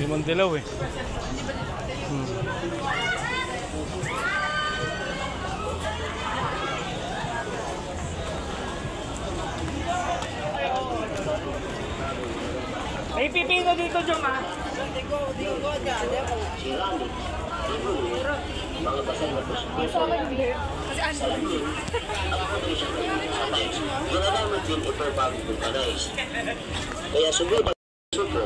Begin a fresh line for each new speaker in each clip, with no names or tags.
Limang dilaw eh.
May pipino dito, Jom, ha?
Kaya sumunod ang suko.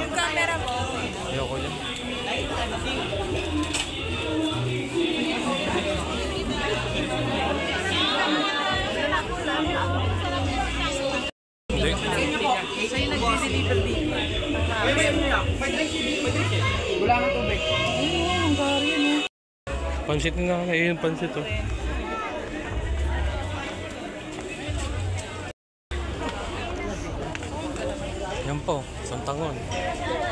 Yung camera mo.
Ayoko yan.
Sa'yo nag-deliver dito. Wala nang tubig. Ang gari yan, eh.
Pansit na nga. Ayun, pansit oh. Yan po, Santangon.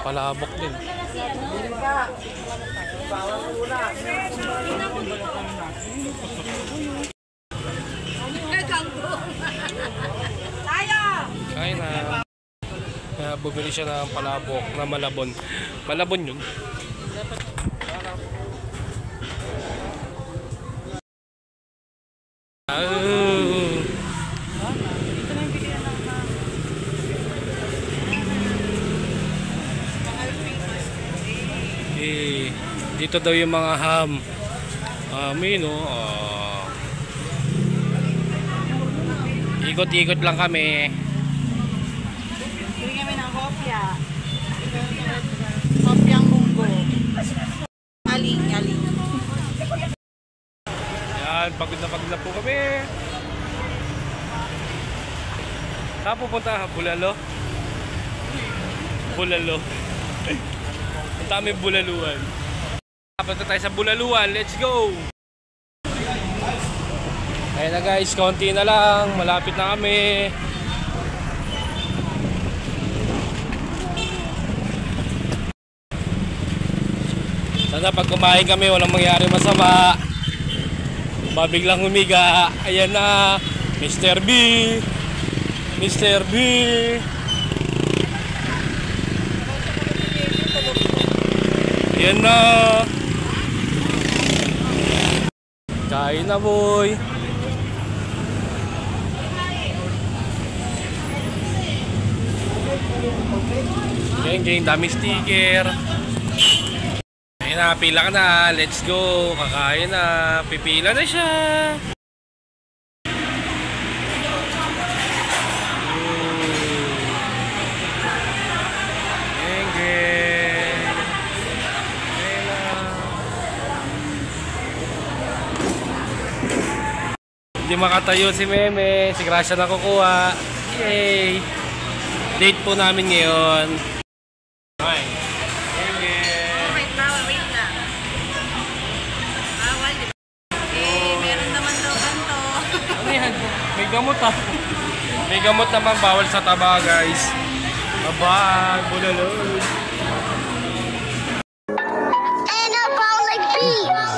Palabok din. Kain na. Bumili siya ng palabok na malabon. Malabon yun. Dito daw yung mga ham. Mino. Ikot-ikot lang kami.
Bili kami ng kopya. Kopyang munggo. Aling.
Yan, pagod na po kami. Saan pupunta? Bulalo? Bulalo. Ang dami bulaluan. Punta tayo sa bulaluan. Let's go! Ayun na guys, konti na lang. Malapit na kami. Sana pag kumain kami, walang mangyari masama. Mabiglang humiga. Ayan na, Mr. B. Mr. B. Ayan na. Kain na, boy. Geng, dami sticker. Ayun na, pila ka na. Let's go. Kakain na. Pipila na siya. Geng. Ayun na. Hindi makatayo si Meme. Si Gracia na kukuha. Yay! Date po namin ngayon. Okay.
Wait na. Bawal, di ba? Meron naman daw ganito.
Ano yan? May gamot ah. May gamot naman, bawal sa taba guys. Bye-bye, bulalod.
Anabolic beats.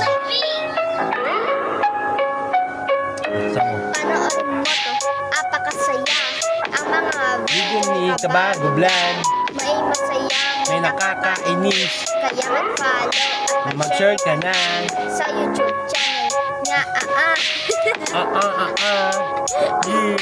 Panood mo to, apakasaya. Ang mga
Video ni Kabago Vlog.
may masayang
May nakakainis.
Kaya mag-follow at
Mag-share ka na.
sa YouTube channel nga.
Yeah.